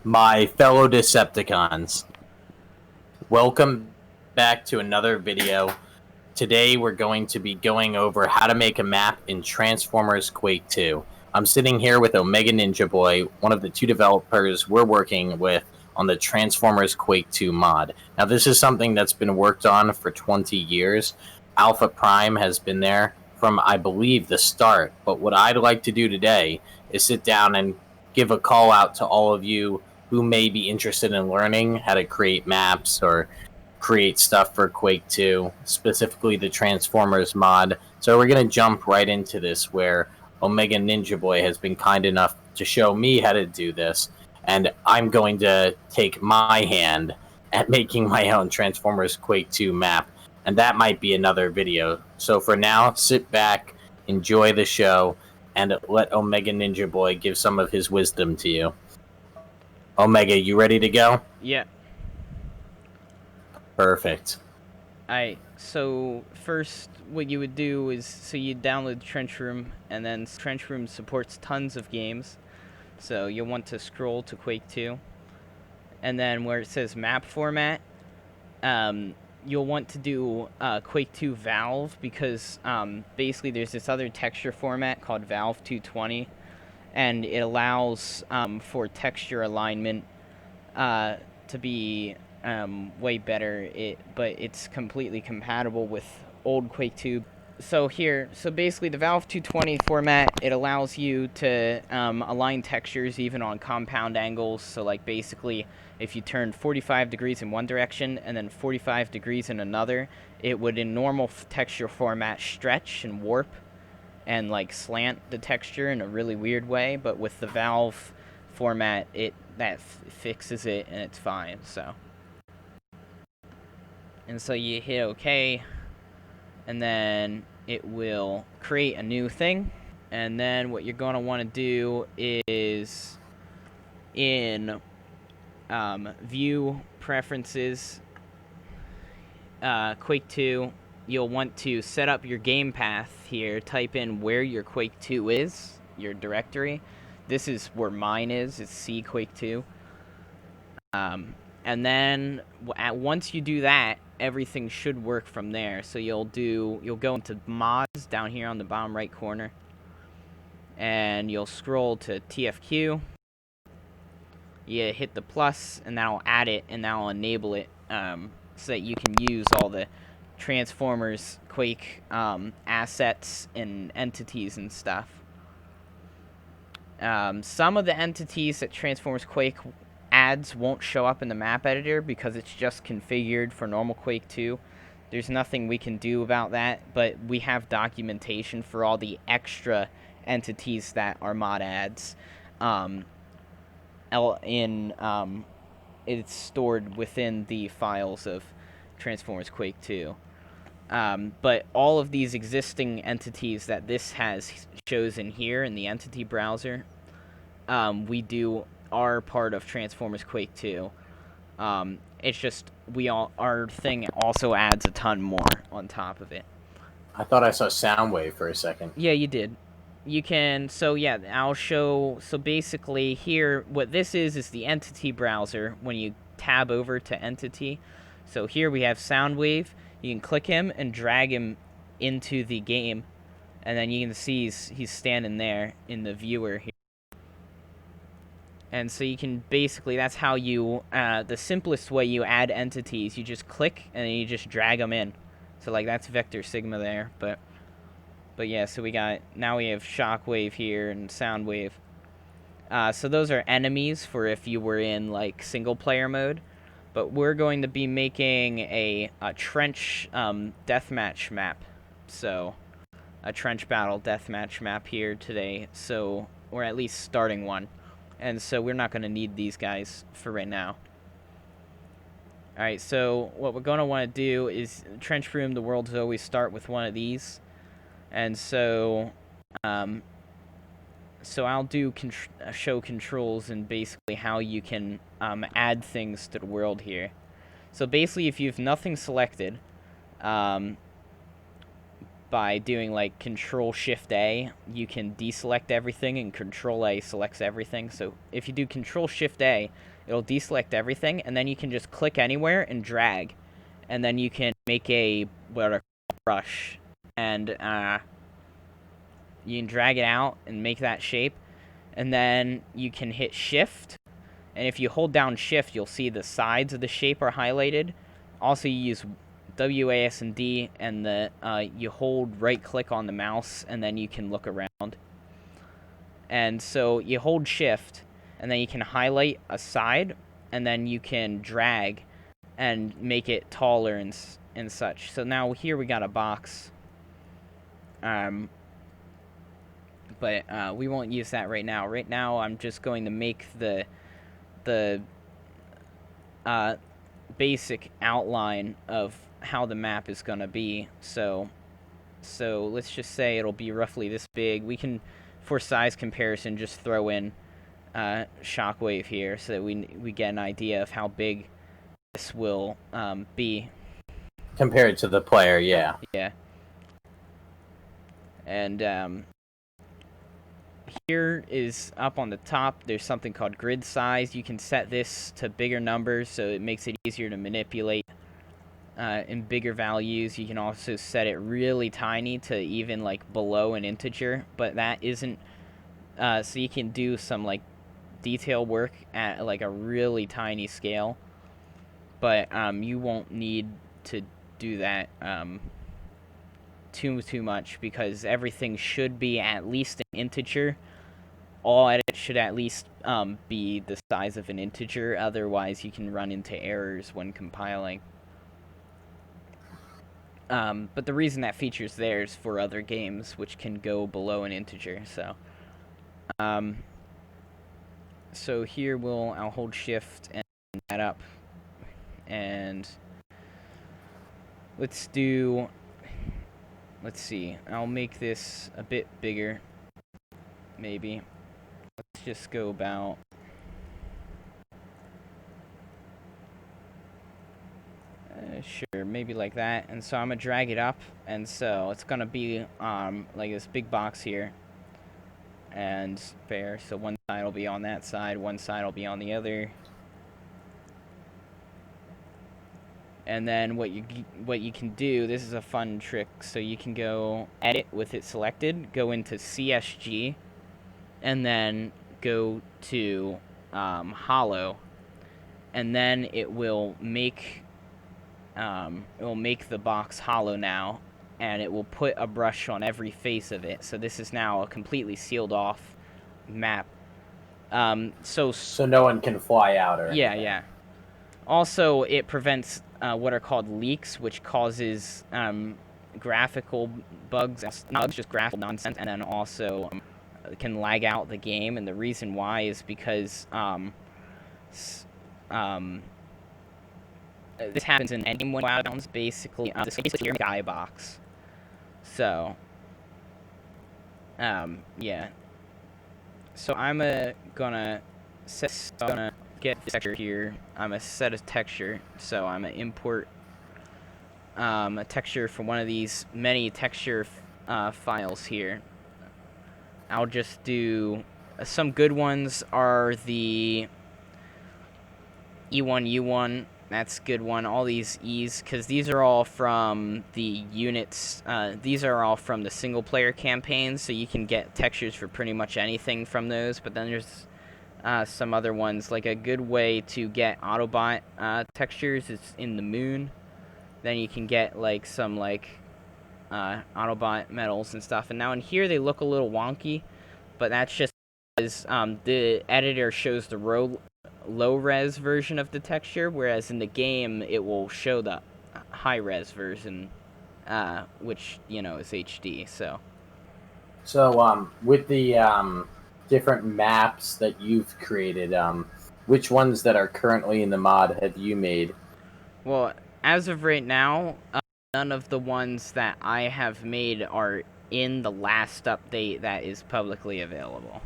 My fellow Decepticons, welcome back to another video. Today we're going to be going over how to make a map in Transformers Quake 2. I'm sitting here with Omega Ninja Boy, one of the two developers we're working with on the Transformers Quake 2 mod. Now this is something that's been worked on for 20 years. Alpha Prime has been there from, I believe, the start. But what I'd like to do today is sit down and give a call out to all of you who may be interested in learning how to create maps or create stuff for Quake 2, specifically the Transformers mod. So we're going to jump right into this, where Omega Ninja Boy has been kind enough to show me how to do this, and I'm going to take my hand at making my own Transformers Quake 2 map, and that might be another video. So for now, sit back, enjoy the show, and let Omega Ninja Boy give some of his wisdom to you. Omega, you ready to go? Yeah. Perfect. Alright, so first what you would do is, so you download Trench Room, and then Trench Room supports tons of games. So you'll want to scroll to Quake 2. And then where it says map format, you'll want to do Quake 2 Valve, because basically there's this other texture format called Valve 220, and it allows for texture alignment to be way better, but it's completely compatible with old Quake 2. So basically the Valve 220 format, it allows you to align textures even on compound angles. So like basically if you turn 45 degrees in one direction and then 45 degrees in another, it would in normal texture format stretch and warp and like slant the texture in a really weird way, but with the Valve format that fixes it and it's fine. And so you hit OK, and then it will create a new thing. And then what you're going to want to do is in View Preferences, Quake 2, you'll want to set up your game path here. Type in where your Quake 2 is, your directory. This is where mine is. It's C Quake 2. And then once you do that, everything should work from there. So you'll go into mods down here on the bottom right corner, and you'll scroll to TFQ. You hit the plus, and that'll add it, and that'll enable it so that you can use all the Transformers Quake assets and entities and stuff. Some of the entities that Transformers Quake adds won't show up in the map editor because it's just configured for normal Quake 2. There's nothing we can do about that, but we have documentation for all the extra entities that are mod adds. It's stored within the files of Transformers Quake 2. But all of these existing entities that this shows in here in the entity browser, are part of Transformers Quake 2. It's just our thing also adds a ton more on top of it. I thought I saw Soundwave for a second. Yeah, you did. You can, so yeah, I'll show, so basically here, what this is the entity browser when you tab over to entity. So here we have Soundwave. You can click him and drag him into the game, and then you can see he's standing there in the viewer here. And so you can basically, that's how you, the simplest way you add entities, you just click and then you just drag them in. So like that's Vector Sigma there, but yeah, so now we have Shockwave here and Soundwave. So those are enemies for if you were in like single player mode. But we're going to be making a trench deathmatch map. So a trench battle deathmatch map here today. So we're at least starting one. And so we're not going to need these guys for right now. Alright, so what we're going to want to do is, Trench Room, the worlds always start with one of these. And so, I'll do show controls and basically how you can add things to the world here. So basically, if you have nothing selected, by doing like Control Shift A, you can deselect everything, and Control A selects everything. So if you do Control Shift A, it'll deselect everything, and then you can just click anywhere and drag, and then you can make a brush, and you can drag it out and make that shape, and then you can hit Shift, and if you hold down Shift, you'll see the sides of the shape are highlighted. Also, you use WAS and D, and you hold right click on the mouse, and then you can look around. And so you hold Shift, and then you can highlight a side, and then you can drag and make it taller and such. So now here we got a box, but we won't use that right now. Right now I'm just going to make the basic outline of how the map is going to be. So let's just say it'll be roughly this big. We can, for size comparison, just throw in Shockwave here so that we get an idea of how big this will be compared to the player. Yeah. And here is up on the top, there's something called grid size. You can set this to bigger numbers, so it makes it easier to manipulate in bigger values. You can also set it really tiny to even like below an integer, but that isn't so you can do some like detail work at like a really tiny scale, but you won't need to do that too much, because everything should be at least an integer. All edits should at least be the size of an integer, otherwise you can run into errors when compiling. But the reason that feature's there is for other games which can go below an integer. So here I'll hold Shift and that up, and let's see, I'll make this a bit bigger, maybe. Let's just go about sure, maybe like that. And so I'm gonna drag it up, and so it's gonna be like this big box here, and fair. So one side will be on that side, one side will be on the other. And then what you can do, this is a fun trick, so you can go edit with it selected, go into CSG, and then go to hollow, and then it will make the box hollow now, and it will put a brush on every face of it. So this is now a completely sealed off map. So no one can fly out or anything. Yeah. Also, it prevents what are called leaks, which causes graphical bugs, not just graphical nonsense, and then also can lag out the game. And the reason why is because this happens in any one bounds, basically. This is basically your guy box. So, yeah. So I'm gonna get this texture here. I'm gonna set a texture. So I'm gonna import a texture from one of these many texture files here. I'll just do some good ones are the E1U1. That's a good one. All these E's, because these are all from the units. These are all from the single player campaigns, so you can get textures for pretty much anything from those. But then there's some other ones. Like a good way to get Autobot textures is in the moon. Then you can get like some like Autobot medals and stuff. And now in here they look a little wonky, but that's just because the editor shows the low-res version of the texture, whereas in the game it will show the high-res version, which, you know, is HD. So with the different maps that you've created, which ones that are currently in the mod have you made? Well, as of right now, none of the ones that I have made are in the last update that is publicly available.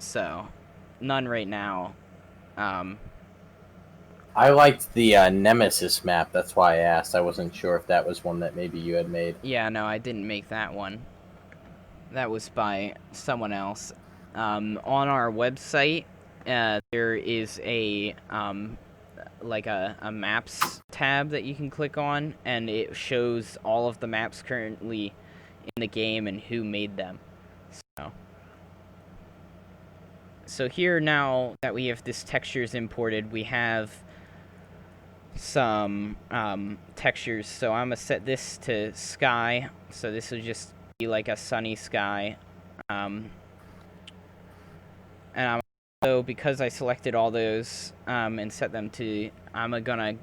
So, none right now. I liked the Nemesis map. That's why I asked. I wasn't sure if that was one that maybe you had made. Yeah, no, I didn't make that one. That was by someone else. On our website, there is a like a maps tab that you can click on, and it shows all of the maps currently in the game and who made them. So here, now that we have this textures imported, we have some textures. So I'm gonna set this to sky. So this will just be like a sunny sky. And I'm also, because I selected all those and set them to, I'm gonna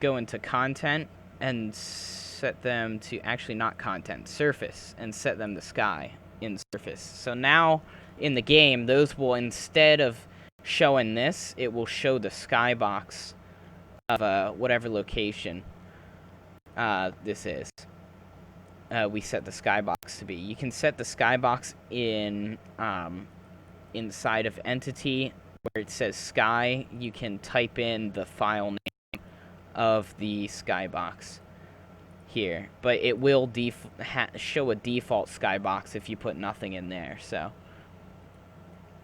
go into content and set them to, actually not content, surface, and set them to sky in surface. So now in the game, those will, instead of showing this, it will show the skybox of whatever location this is. We set the skybox to be. You can set the skybox in inside of entity where it says sky. You can type in the file name of the skybox here, but it will show a default skybox if you put nothing in there. So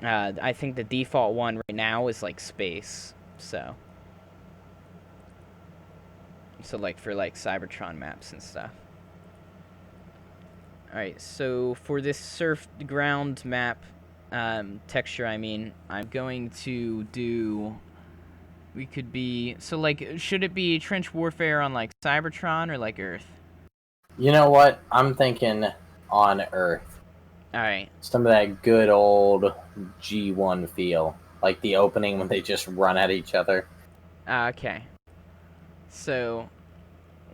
I think the default one right now is like space. So like for like Cybertron maps and stuff. Alright, so for this surf ground map texture, I mean, I'm going to do, we could be, so like, should it be trench warfare on like Cybertron or like Earth? You know what? I'm thinking on Earth. Alright. Some of that good old G1 feel. Like the opening when they just run at each other. Okay. So,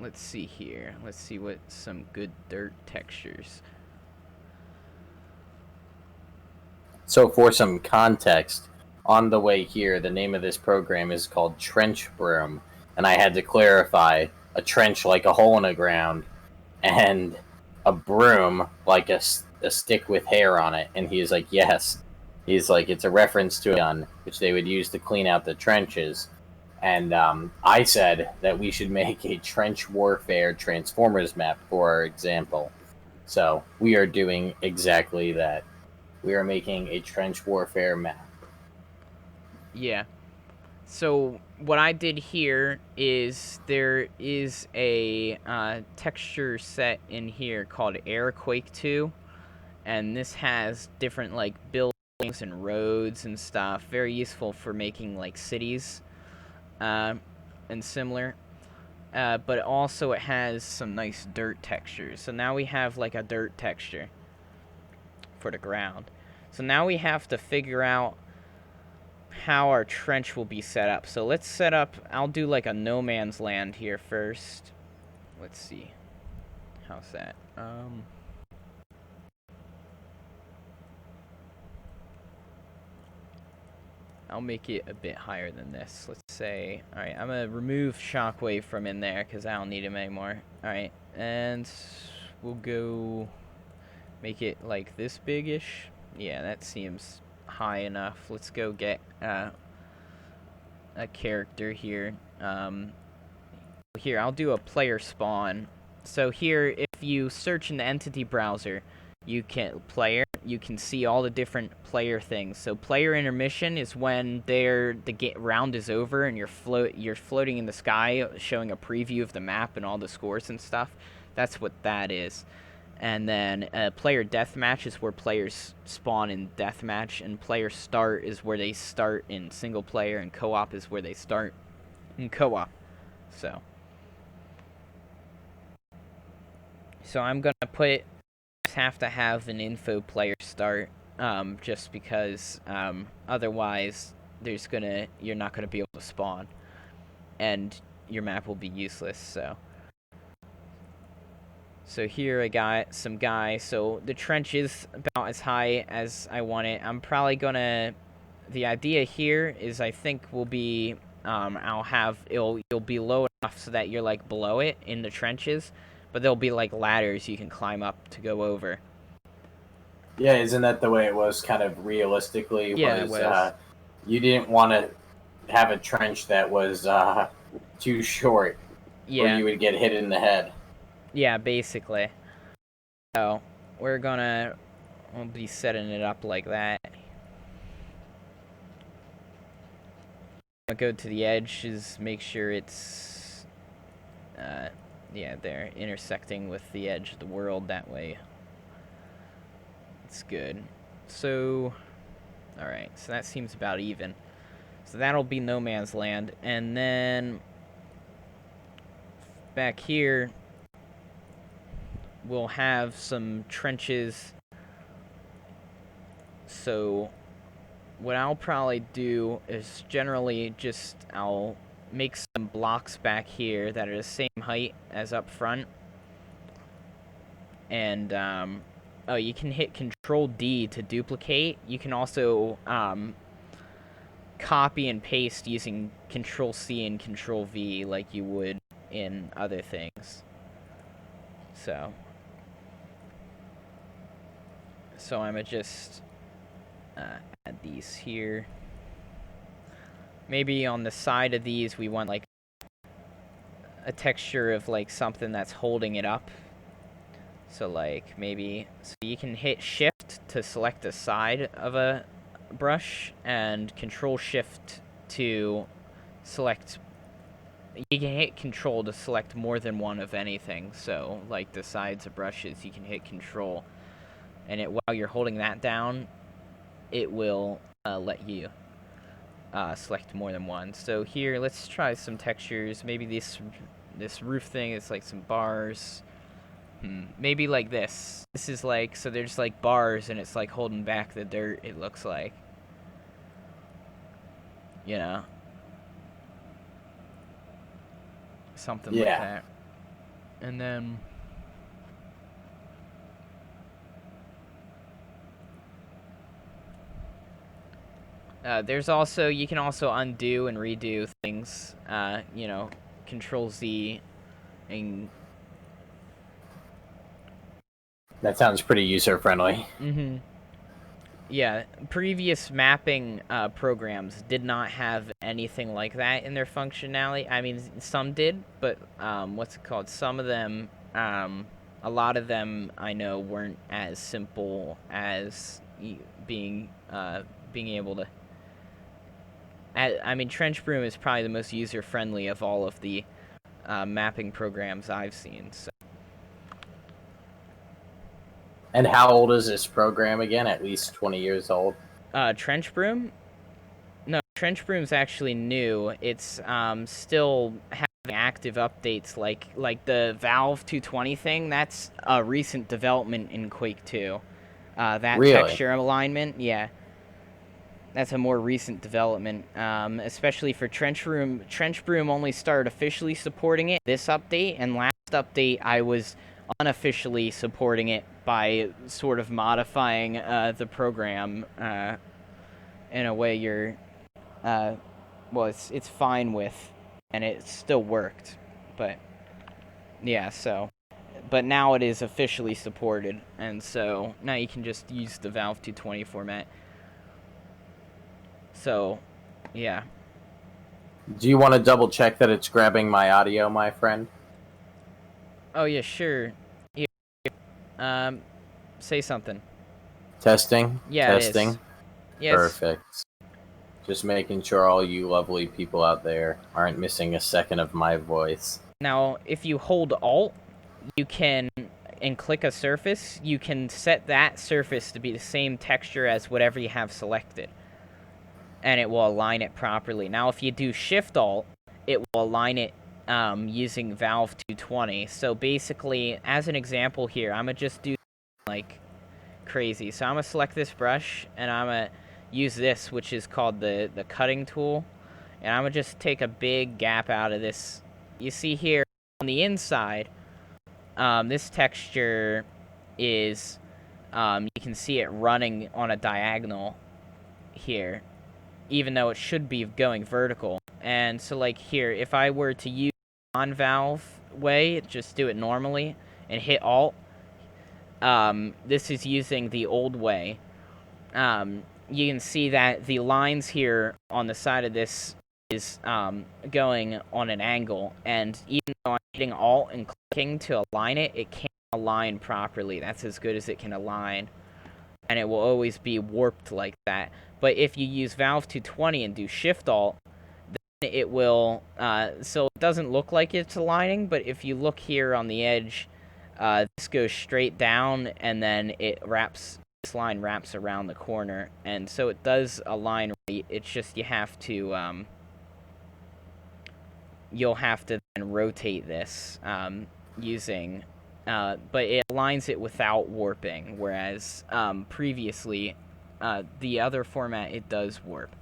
let's see here. Let's see what some good dirt textures. So for some context, on the way here, the name of this program is called Trench Broom. And I had to clarify, a trench like a hole in the ground, and a broom like a stick with hair on it. And he's like, yes. He's like, it's a reference to a gun, which they would use to clean out the trenches. And I said that we should make a trench warfare Transformers map for our example. So we are doing exactly that. We are making a trench warfare map. Yeah. So what I did here is there is a texture set in here called Air Quake 2, and this has different like buildings and roads and stuff. Very useful for making like cities and similar. But also it has some nice dirt textures. So now we have like a dirt texture for the ground. So now we have to figure out how our trench will be set up. So let's set up, I'll do like a no man's land here first. Let's see. How's that? I'll make it a bit higher than this. Let's say, alright, I'm going to remove Shockwave from in there because I don't need him anymore. Alright, and we'll go make it like this big-ish. Yeah, that seems high enough. Let's go get a character here. Here, I'll do a player spawn. So here, if you search in the entity browser, you can see all the different player things. So player intermission is when the round is over and you're floating in the sky, showing a preview of the map and all the scores and stuff. That's what that is. And then player deathmatch is where players spawn in deathmatch, and player start is where they start in single player, and co-op is where they start in co-op. So I'm gonna have to have an info player start, just because otherwise you're not gonna be able to spawn, and your map will be useless. So here I got some guys. So the trench is about as high as I want it. I'm probably gonna, the idea here is I think will be, you'll be low enough so that you're like below it in the trenches, but there'll be like ladders you can climb up to go over. Yeah, isn't that the way it was kind of realistically? Yeah, it was. You didn't want to have a trench that was too short, or Yeah. you would get hit in the head. Yeah, basically. So we'll be setting it up like that. I'll go to the edges, make sure it's, yeah, they're intersecting with the edge of the world that way. It's good. So, alright, so that seems about even. So that'll be no man's land. And then back here, we'll have some trenches. So what I'll probably do is generally just I'll make some blocks back here that are the same height as up front. And oh, you can hit Control D to duplicate. You can also copy and paste using Control C and Control V like you would in other things. So I'm gonna just add these here. Maybe on the side of these we want like a texture of like something that's holding it up. So like maybe, so you can hit shift to select the side of a brush and control shift to select, you can hit control to select more than one of anything. So like the sides of brushes, you can hit control, and while you're holding that down, it will let you select more than one. So here, let's try some textures. Maybe this roof thing is like some bars. Maybe like this. This is like, so there's like bars and it's like holding back the dirt, it looks like. You know? Something like that. And then there's also, you can also undo and redo things. You know, Control Z and That sounds pretty user-friendly. Yeah, previous mapping programs did not have anything like that in their functionality. I mean, some did, but what's it called? Some of them, a lot of them I know weren't as simple as being able to. I mean, Trench Broom is probably the most user-friendly of all of the mapping programs I've seen. So. And how old is this program again? At least 20 years old? Trench Broom? No, Trench Broom's actually new. It's still having active updates like the Valve 220 thing. That's a recent development in Quake 2. That really? Texture alignment, yeah. That's a more recent development, especially for Trench Broom. Trench Broom only started officially supporting it this update, and last update I was unofficially supporting it by sort of modifying the program in a way you're, well, it's fine with, and it still worked, but yeah, so, but now it is officially supported, and so now you can just use the Valve 220 format. So, yeah. Do you want to double check that it's grabbing my audio, my friend? Oh yeah, sure. Yeah. Say something. Testing? Yeah, Testing? it is. Yes. Perfect. Just making sure all you lovely people out there aren't missing a second of my voice. Now, if you hold Alt, you can, and click a surface, you can set that surface to be the same texture as whatever you have selected. And it will align it properly. Now, if you do Shift Alt, it will align it using Valve 220. So basically, as an example here, I'm going to just do like crazy. So I'm going to select this brush, and I'm going to use this, which is called the cutting tool. And I'm going to just take a big gap out of this. You see here on the inside, this texture is, you can see it running on a diagonal here, even though it should be going vertical. And so like here, if I were to use non-Valve way, just do it normally and hit Alt, this is using the old way. You can see that the lines here on the side of this is going on an angle, and even though I'm hitting Alt and clicking to align it, it can't align properly. That's as good as it can align, and it will always be warped like that. But if you use Valve 220 and do Shift Alt, then it will, so it doesn't look like it's aligning, but if you look here on the edge, this goes straight down, and then this line wraps around the corner, and so it does align right. It's just you'll have to then rotate this using, but it aligns it without warping, whereas previously, the other format, it does warp.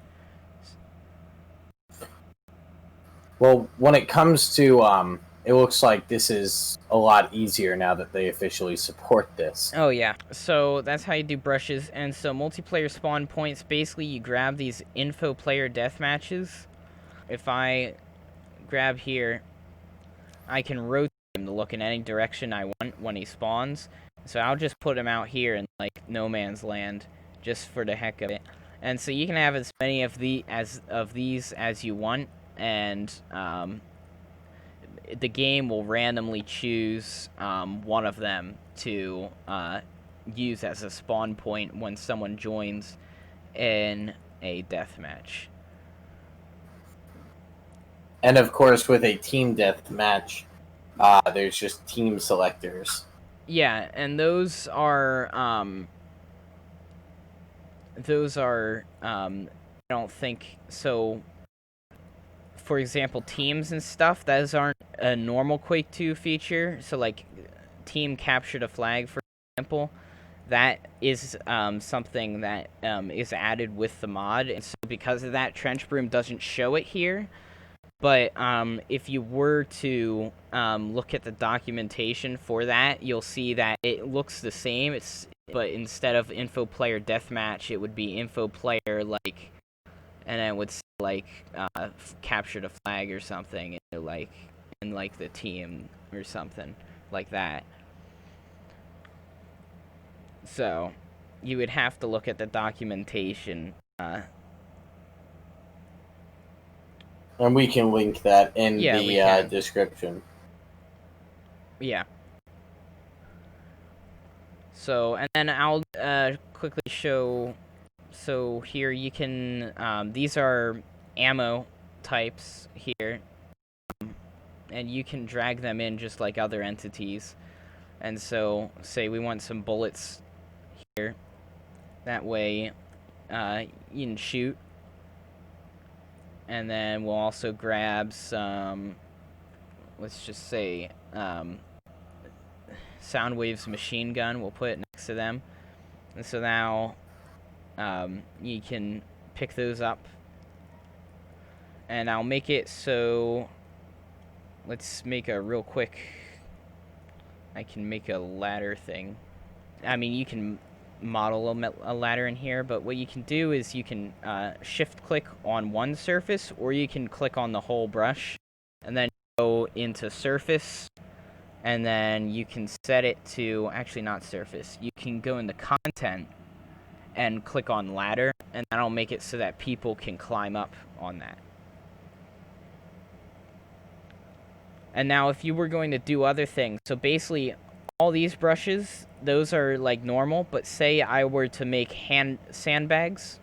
Well, when it comes to, it looks like this is a lot easier now that they officially support this. Oh yeah, so that's how you do brushes. And so multiplayer spawn points, basically you grab these info player death matches. If I grab here, I can rotate him to look in any direction I want when he spawns. So I'll just put him out here in like no man's land, just for the heck of it. And so you can have as many of these as you want, and the game will randomly choose one of them to use as a spawn point when someone joins in a deathmatch. And of course, with a team deathmatch, there's just team selectors. Yeah, and those are I don't think so. For example, teams and stuff, those aren't a normal Quake 2 feature. So like team captured a flag, for example, that is something that is added with the mod, and so because of that, Trench Broom doesn't show it here. But if you were to look at the documentation for that, you'll see that it looks the same. But instead of info player deathmatch, it would be info player like, and then it would say like captured a flag or something, like in like the team or something like that. So you would have to look at the documentation. And we can link that in the description. Yeah. So, and then I'll quickly show. So here you can, these are ammo types here, and you can drag them in just like other entities. And so, say we want some bullets here. That way, you can shoot. And then we'll also grab some, let's just say, Soundwave's machine gun. We'll put it next to them. And so now you can pick those up. And I'll make it so, let's make a real quick, I can make a ladder thing. I mean, you can model a ladder in here, but what you can do is you can shift click on one surface, or you can click on the whole brush and then go into surface, and then you can set it to, actually not surface, you can go into content and click on ladder, and that'll make it so that people can climb up on that. And now if you were going to do other things, so basically all these brushes, those are like normal, but say I were to make sandbags,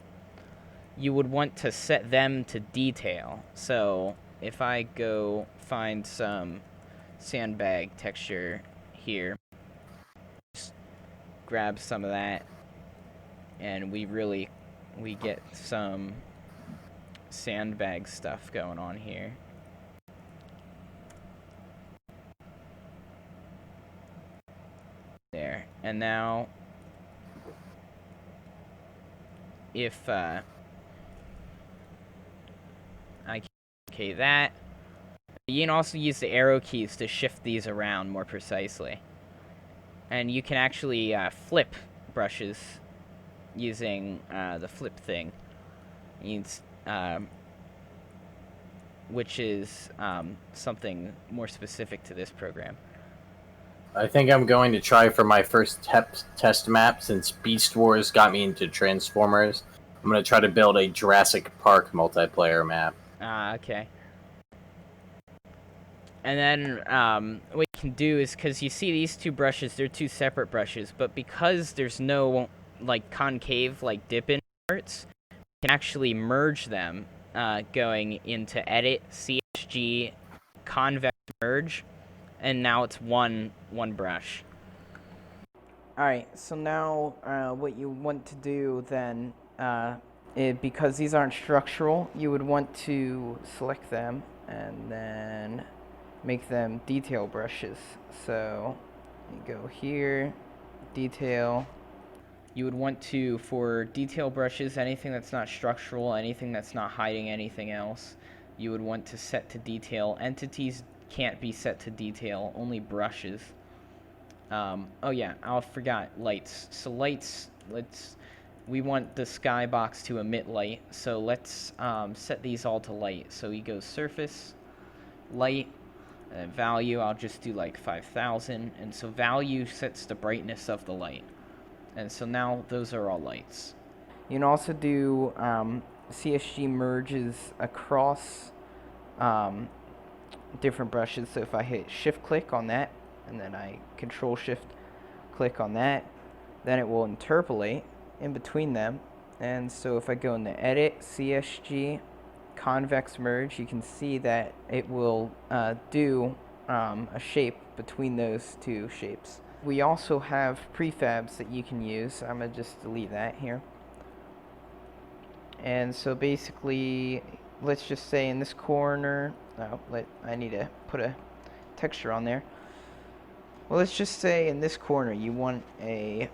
you would want to set them to detail. So if I go find some sandbag texture here, just grab some of that, and we get some sandbag stuff going on here. There. And now if I can okay that, you can also use the arrow keys to shift these around more precisely, and you can actually flip brushes using the flip thing, which is something more specific to this program. I think I'm going to try for my first test map, since Beast Wars got me into Transformers. I'm going to try to build a Jurassic Park multiplayer map. Ah, okay. And then what you can do is, because you see these two brushes, they're two separate brushes, but because there's no like concave like dip in parts, you can actually merge them, going into Edit, CSG, Convex Merge, and now it's one brush. Alright, so now what you want to do then, because these aren't structural, you would want to select them and then make them detail brushes. So you go here, detail. You would want to, for detail brushes, anything that's not structural, anything that's not hiding anything else, you would want to set to detail. Entities can't be set to detail, only brushes. Oh yeah, I forgot lights. So lights, we want the skybox to emit light. So let's set these all to light. So we go surface, light, and value, I'll just do like 5,000. And so value sets the brightness of the light. And so now those are all lights. You can also do CSG merges across different brushes. So if I hit shift click on that, and then I control shift click on that, then it will interpolate in between them. And so if I go into edit, CSG, convex merge, you can see that it will do a shape between those two shapes. We also have prefabs that you can use. I'm going to just delete that here. And so basically, let's just say in this corner, I need to put a texture on there. Well, let's just say in this corner you want a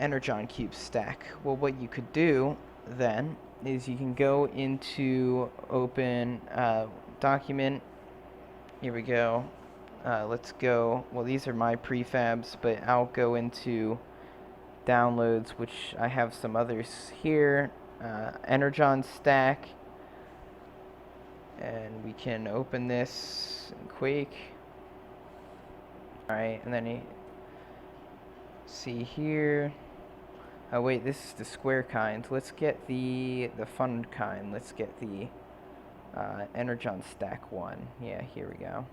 Energon cube stack. Well, what you could do then is you can go into open document. Here we go. Let's go. Well, these are my prefabs, but I'll go into downloads, which I have some others here. Energon stack, and we can open this in Quake. Alright, and then you see here. Oh wait, this is the square kind. Let's get the fun kind. Let's get the Energon stack one. Yeah, here we go.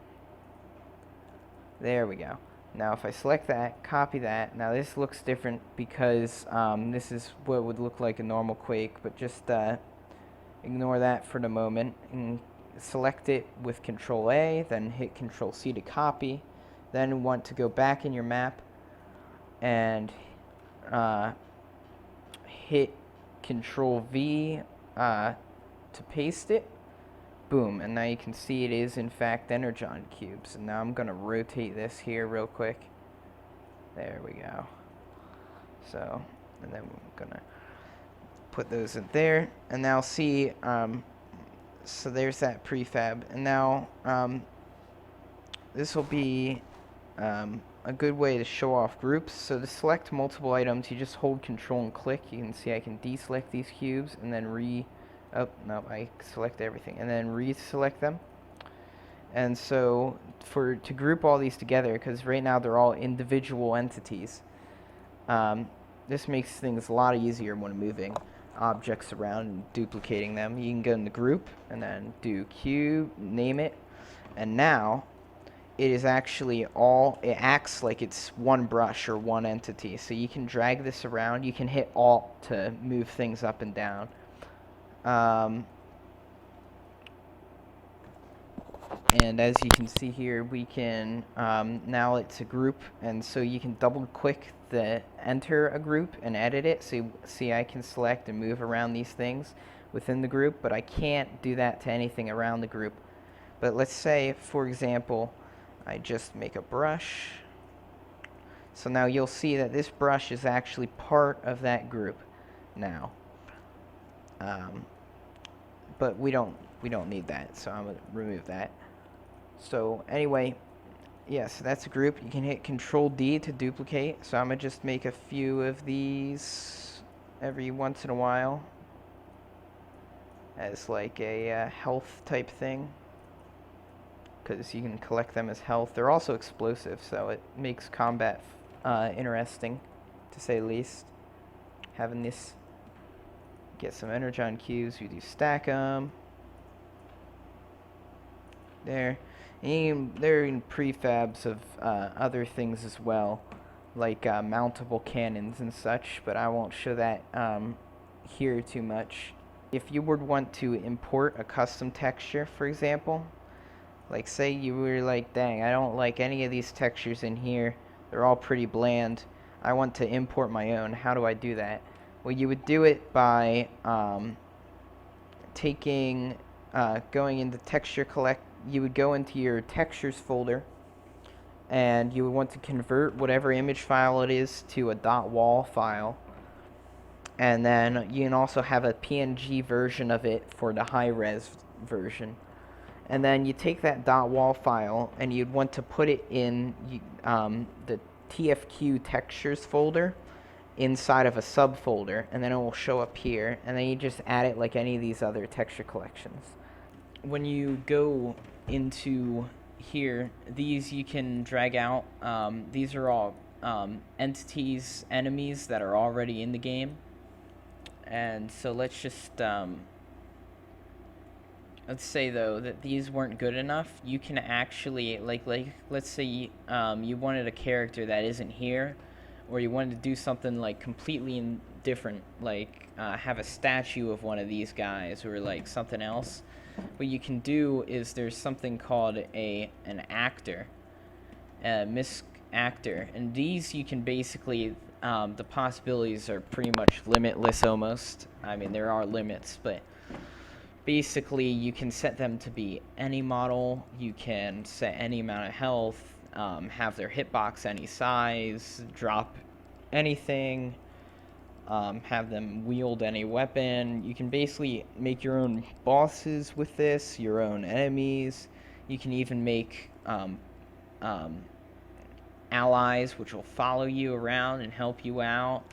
There we go. Now if I select that, copy that. Now this looks different because this is what would look like a normal Quake, but just ignore that for the moment and select it with Control A, then hit Control C to copy. Then want to go back in your map and hit Control V to paste it. Boom, and now you can see it is in fact Energon cubes. And now I'm going to rotate this here real quick. There we go. So, and then we're going to put those in there. And now see, so there's that prefab. And now this will be a good way to show off groups. So to select multiple items, you just hold Control and click. You can see I can deselect these cubes and then I select everything and then reselect them. And so to group all these together, because right now they're all individual entities, this makes things a lot easier when moving objects around and duplicating them. You can go in the group and then do cube, name it, and now it is actually it acts like it's one brush or one entity. So you can drag this around. You can hit Alt to move things up and down. And as you can see here, we can, now it's a group, and so you can double click enter a group and edit it. So you see I can select and move around these things within the group, but I can't do that to anything around the group. But let's say, for example, I just make a brush. So now you'll see that this brush is actually part of that group now. But we don't need that, so I'm going to remove that. So anyway, yes, that's a group. You can hit Control D to duplicate. So I'm going to just make a few of these every once in a while as like a health type thing, because you can collect them as health. They're also explosive, so it makes combat interesting, to say the least. Having this, get some Energon cubes, we do stack them. They're in prefabs of other things as well, like mountable cannons and such, but I won't show that here too much. If you would want to import a custom texture, for example, like say you were like, dang, I don't like any of these textures in here, they're all pretty bland, I want to import my own. How do I do that? Well, you would do it by going into texture you would go into your textures folder, and you would want to convert whatever image file it is to a .wall file, and then you can also have a PNG version of it for the high-res version. And then you take that .wall file and you'd want to put it in the TFQ textures folder inside of a subfolder, and then it will show up here, and then you just add it like any of these other texture collections. When you go into here, these you can drag out. These are all entities, enemies that are already in the game. And so let's just let's say though that these weren't good enough. You can actually like let's say you wanted a character that isn't here, or you wanted to do something like completely different, like have a statue of one of these guys or like something else. What you can do is there's something called an actor, a misc actor, and these you can basically the possibilities are pretty much limitless almost. I mean, there are limits, but basically you can set them to be any model. You can set any amount of health, have their hitbox any size, drop anything, have them wield any weapon. You can basically make your own bosses with this, your own enemies. You can even make allies which will follow you around and help you out.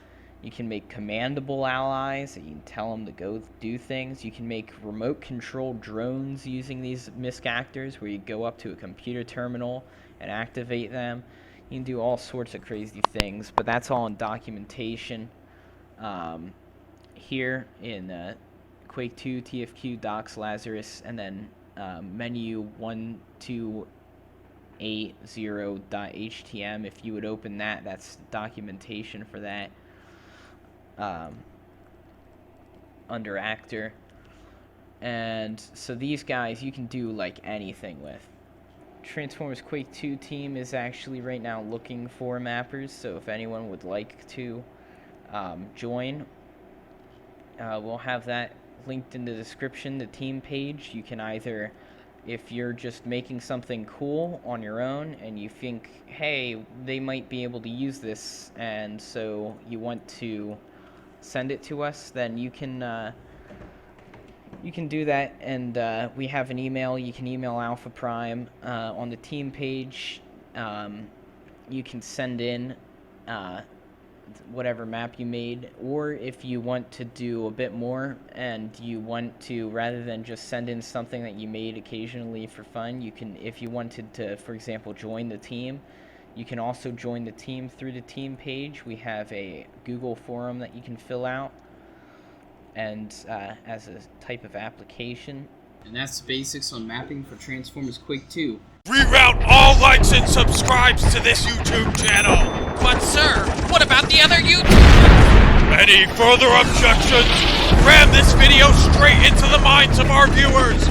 You can make commandable allies that you can tell them to go do things. You can make remote controlled drones using these misc actors, where you go up to a computer terminal and activate them. You can do all sorts of crazy things, but that's all in documentation here in Quake 2 TFQ Docs Lazarus, and then menu 1280.htm. If you would open that, that's documentation for that under actor. And so these guys you can do like anything with. Transformers Quake 2 team is actually right now looking for mappers, so if anyone would like to join, we'll have that linked in the description, the team page. You can either, if you're just making something cool on your own and you think, hey, they might be able to use this, and so you want to send it to us, then you can do that, and we have an email. You can email Alpha Prime on the team page. You can send in whatever map you made, or if you want to do a bit more and you want to, rather than just send in something that you made occasionally for fun, you can, if you wanted to, for example, join the team, you can also join the team through the team page. We have a Google forum that you can fill out, and as a type of application. And that's the basics on mapping for Transformers Quake 2. Reroute all likes and subscribes to this YouTube channel. But sir, what about the other YouTube? Any further objections? Ram this video straight into the minds of our viewers.